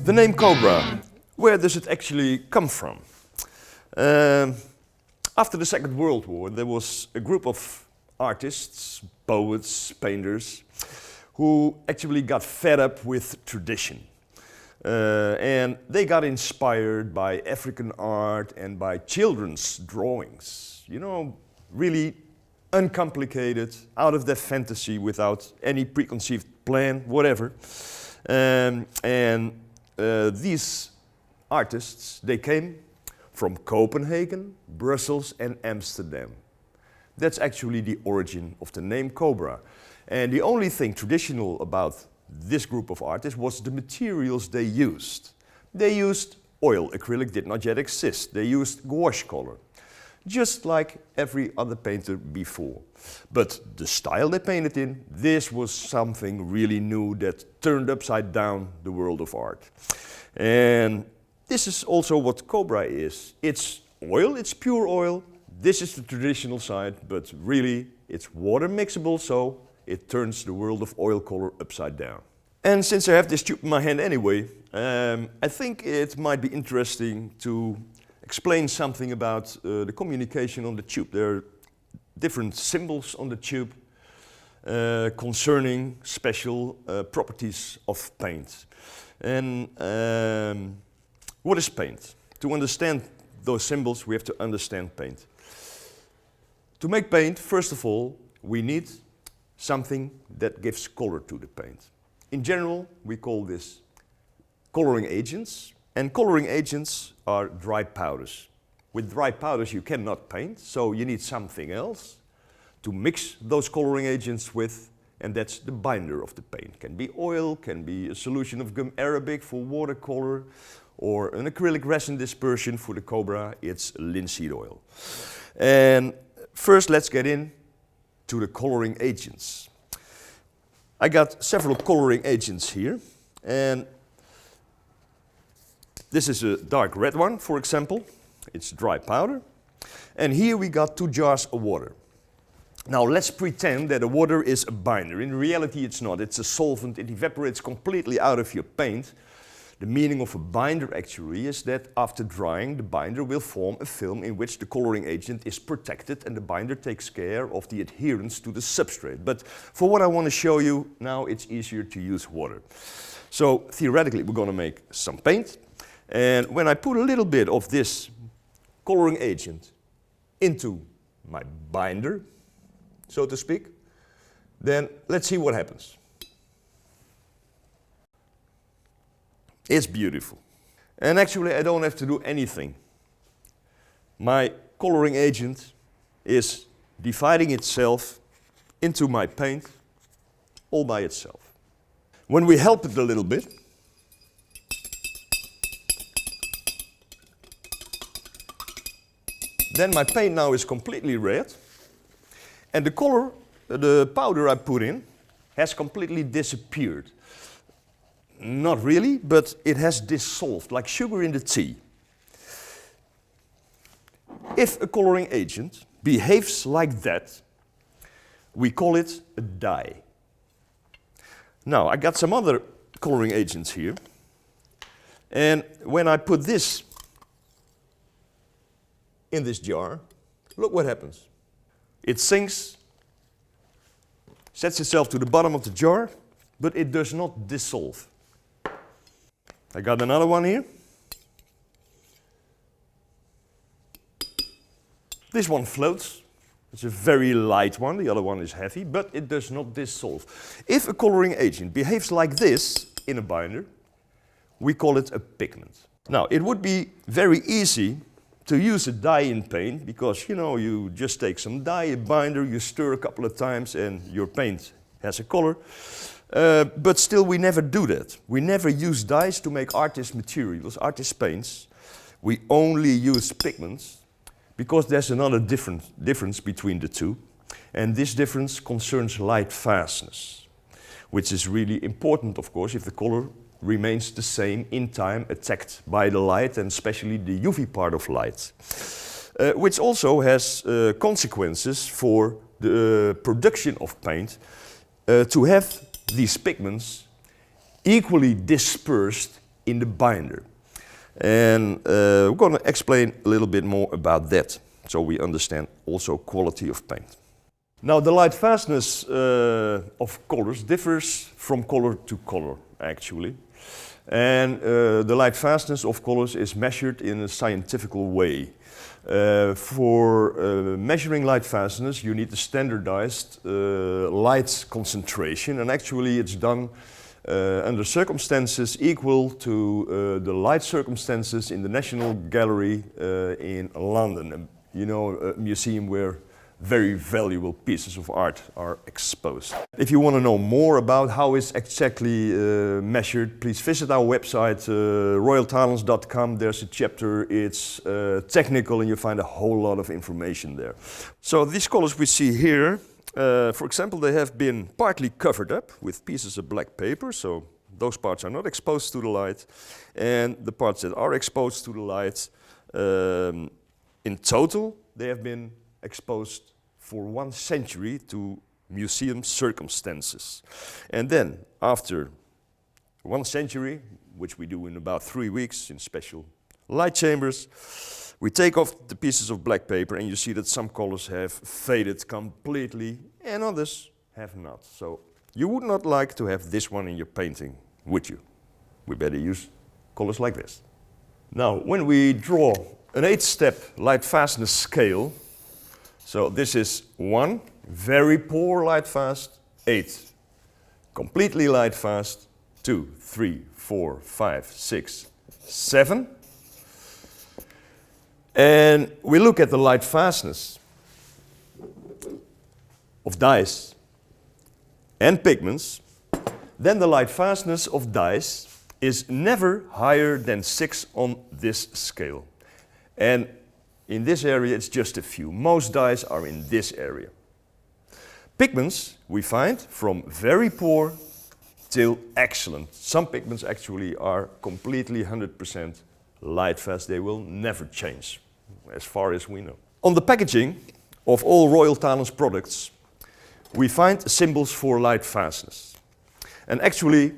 The name Cobra, where does it actually come from? After the Second World War, there was a group of artists, poets, painters, who actually got fed up with tradition. And they got inspired by African art and by children's drawings. You know, really uncomplicated, out of their fantasy, without any preconceived plan, whatever. These artists, they came from Copenhagen, Brussels and Amsterdam. That's actually the origin of the name Cobra. And the only thing traditional about this group of artists was the materials they used. They used oil. Acrylic did not yet exist. They used gouache color, just like every other painter before. But the style they painted in, this was something really new that turned upside down the world of art. And this is also what Cobra is. It's oil, it's pure oil. This is the traditional side, but really it's water mixable, so it turns the world of oil color upside down. And since I have this tube in my hand anyway, I think it might be interesting to explain something about the communication on the tube. There are different symbols on the tube concerning special properties of paint. And what is paint? To understand those symbols, we have to understand paint. To make paint, first of all, we need something that gives color to the paint. In general, we call this coloring agents, and coloring agents are dry powders. With dry powders you cannot paint, so you need something else to mix those coloring agents with, and that's the binder of the paint. Can be oil, can be a solution of gum arabic for watercolor, or an acrylic resin dispersion. For the Cobra, it's linseed oil. And first let's get in to the coloring agents. I got several coloring agents here, and this is a dark red one, for example. It's dry powder. And here we got 2 jars of water. Now let's pretend that the water is a binder. In reality it's not. It's a solvent. It evaporates completely out of your paint. The meaning of a binder actually is that after drying, the binder will form a film in which the coloring agent is protected, and the binder takes care of the adherence to the substrate. But for what I want to show you now, it's easier to use water. So theoretically we're going to make some paint. And when I put a little bit of this coloring agent into my binder, so to speak, then let's see what happens. It's beautiful. And actually I don't have to do anything. My coloring agent is dividing itself into my paint all by itself. When we help it a little bit, then my paint now is completely red, and the color, the powder I put in, has completely disappeared. Not really, but it has dissolved, like sugar in the tea. If a coloring agent behaves like that, we call it a dye. Now, I got some other coloring agents here, and when I put this in this jar, look what happens. It sinks, sets itself to the bottom of the jar, but it does not dissolve. I got another one here. This one floats. It's a very light one, the other one is heavy, but it does not dissolve. If a coloring agent behaves like this in a binder, we call it a pigment. Now, it would be very easy to use a dye in paint, because you just take some dye, a binder, you stir a couple of times and your paint has a color. But still we never do that. We never use dyes to make artist materials, artist paints. We only use pigments, because there's another difference between the two. And this difference concerns lightfastness, which is really important, of course, if the color remains the same in time, attacked by the light, and especially the UV part of light. Which also has consequences for the production of paint, to have these pigments equally dispersed in the binder. And we're going to explain a little bit more about that, so we understand also quality of paint. Now, the light fastness of colors differs from color to color, actually. And the light fastness of colors is measured in a scientific way. For measuring light fastness, you need a standardized light concentration, and actually it's done under circumstances equal to the light circumstances in the National Gallery in London. You know, a museum where very valuable pieces of art are exposed. If you want to know more about how it's exactly measured, please visit our website, royaltalents.com. There's a chapter, it's technical, and you find a whole lot of information there. So these colors we see here, for example, they have been partly covered up with pieces of black paper, so those parts are not exposed to the light, and the parts that are exposed to the light, in total, they have been exposed for 1 century to museum circumstances. And then, after 1 century, which we do in about 3 weeks in special light chambers, we take off the pieces of black paper and you see that some colors have faded completely and others have not. So you would not like to have this one in your painting, would you? We better use colors like this. Now, when we draw an 8-step light fastness scale, so this is 1, very poor light fast, 8, completely light fast, 2, 3, 4, 5, 6, 7. And we look at the light fastness of dyes and pigments, then the light fastness of dyes is never higher than 6 on this scale. And in this area, it's just a few. Most dyes are in this area. Pigments, we find, from very poor till excellent. Some pigments actually are completely 100% light fast. They will never change, as far as we know. On the packaging of all Royal Talents products, we find symbols for light fastness. And actually,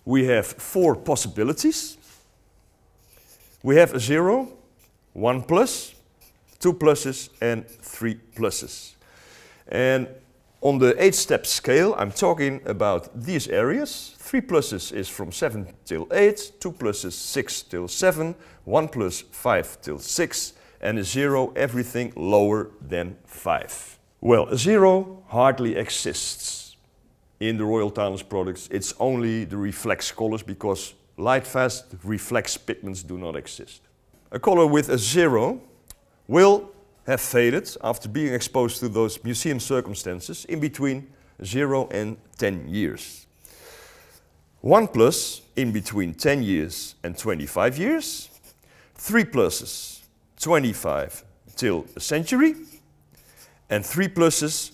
we have 4 possibilities. We have a 0, 1 plus, 2 pluses and 3 pluses. And on the 8-step scale, I'm talking about these areas. 3 pluses is from 7 till 8, 2 pluses 6 till 7, 1 plus 5 till 6, and a 0 everything lower than 5. Well, a 0 hardly exists in the Royal Talents products. It's only the reflex colors, because light fast reflex pigments do not exist. A color with a 0 will have faded after being exposed to those museum circumstances in between 0 and 10 years. 1 plus in between 10 years and 25 years. 3 pluses, 25 till a century. And 3 pluses,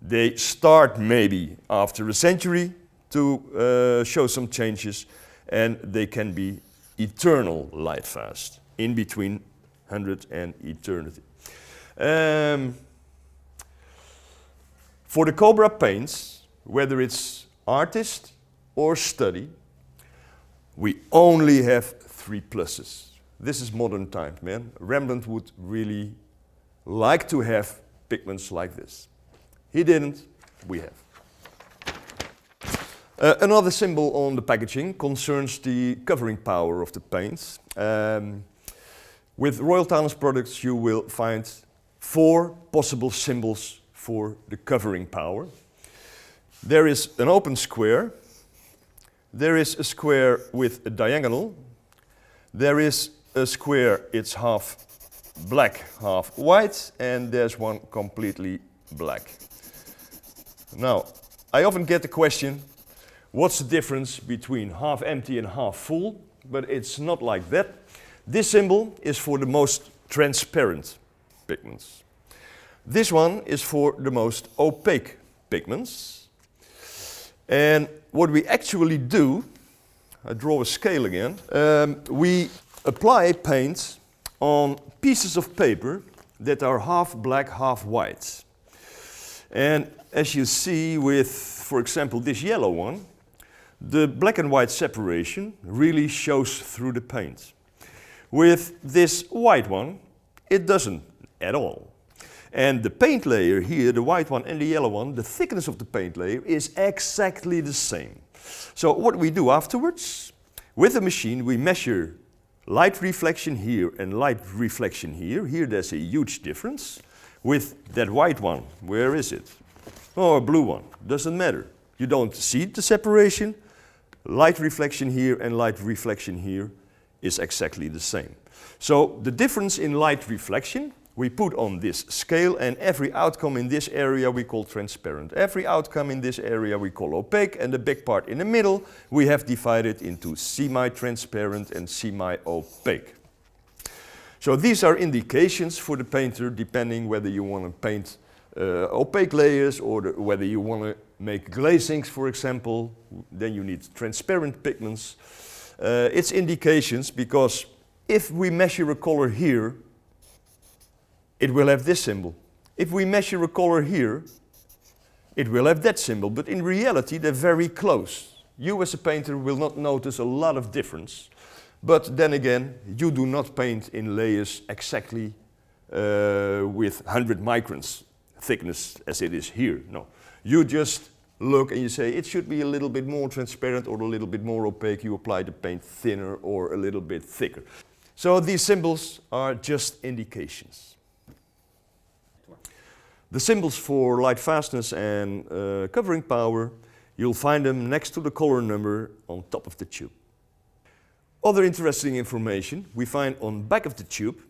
they start maybe after a century to show some changes, and they can be eternal light fast, in between 100 and eternity. For the Cobra paints, whether it's artist or study, we only have 3 pluses. This is modern times, man. Rembrandt would really like to have pigments like this. He didn't, we have. Another symbol on the packaging concerns the covering power of the paints. With Royal Talents products, you will find 4 possible symbols for the covering power. There is an open square. There is a square with a diagonal. There is a square, it's half black, half white, and there's one completely black. Now, I often get the question, what's the difference between half empty and half full? But it's not like that. This symbol is for the most transparent pigments. This one is for the most opaque pigments. And what we actually do, I draw a scale again, we apply paint on pieces of paper that are half black, half white. And as you see with, for example, this yellow one, the black and white separation really shows through the paint. With this white one, it doesn't at all. And the paint layer here, the white one and the yellow one, the thickness of the paint layer is exactly the same. So what we do afterwards, with the machine we measure light reflection here and light reflection here. Here there's a huge difference. With that white one, where is it? Oh, a blue one, doesn't matter. You don't see the separation. Light reflection here and light reflection here is exactly the same. So the difference in light reflection we put on this scale, and every outcome in this area we call transparent. Every outcome in this area we call opaque, and the big part in the middle we have divided into semi-transparent and semi-opaque. So these are indications for the painter depending whether you want to paint opaque layers or whether you want to make glazings, for example. Then you need transparent pigments. It's indications because if we measure a color here, it will have this symbol. If we measure a color here, it will have that symbol. But in reality, they're very close. You as a painter will not notice a lot of difference. But then again, you do not paint in layers exactly with 100 microns thickness as it is here. No. You just look and you say it should be a little bit more transparent or a little bit more opaque. You apply the paint thinner or a little bit thicker. So these symbols are just indications. The symbols for lightfastness and covering power, you'll find them next to the color number on top of the tube. Other interesting information we find on the back of the tube,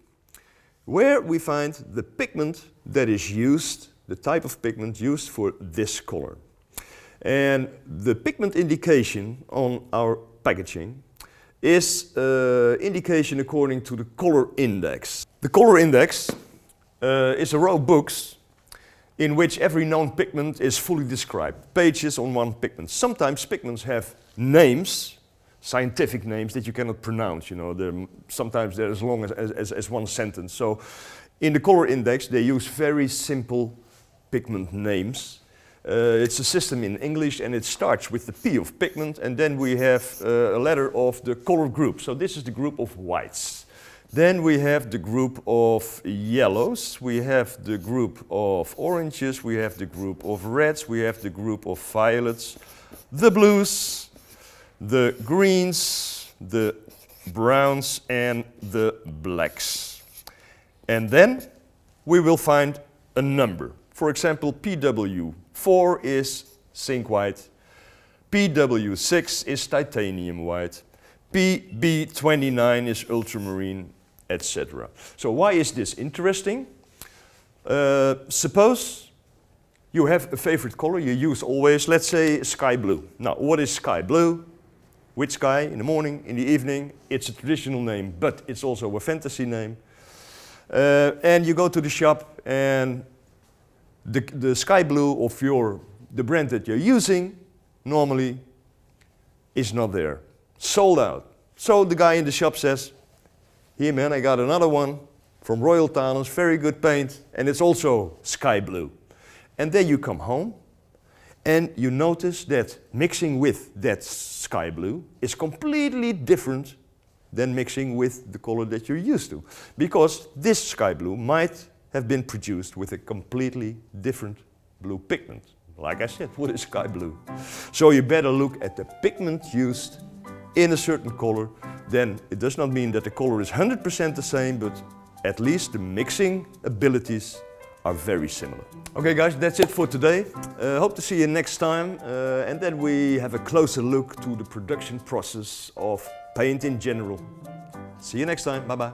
where we find the pigment that is used, the type of pigment used for this color. And the pigment indication on our packaging is indication according to the color index. The color index is a row of books in which every known pigment is fully described, pages on one pigment. Sometimes pigments have names, scientific names that you cannot pronounce. You know, sometimes they're as long as one sentence. So in the color index they use very simple pigment names. It's a system in English and it starts with the P of pigment, and then we have a letter of the color group. So this is the group of whites. Then we have the group of yellows, we have the group of oranges, we have the group of reds, we have the group of violets, the blues, the greens, the browns and the blacks. And then we will find a number. For example, PW4 is zinc white, PW6 is titanium white, PB29 is ultramarine, etc. So why is this interesting? Suppose you have a favorite color you use always, let's say sky blue. Now, what is sky blue? Which sky? In the morning, in the evening? It's a traditional name, but it's also a fantasy name. And you go to the shop and the sky blue of the brand that you're using normally is not there. Sold out. So the guy in the shop says, here man, I got another one from Royal Talens, very good paint, and it's also sky blue. And then you come home and you notice that mixing with that sky blue is completely different than mixing with the color that you're used to. Because this sky blue might have been produced with a completely different blue pigment. Like I said, what is sky blue? So you better look at the pigment used in a certain color. Then it does not mean that the color is 100% the same, but at least the mixing abilities are very similar. Okay guys, that's it for today. Hope to see you next time, and then we have a closer look to the production process of paint in general. See you next time, bye bye.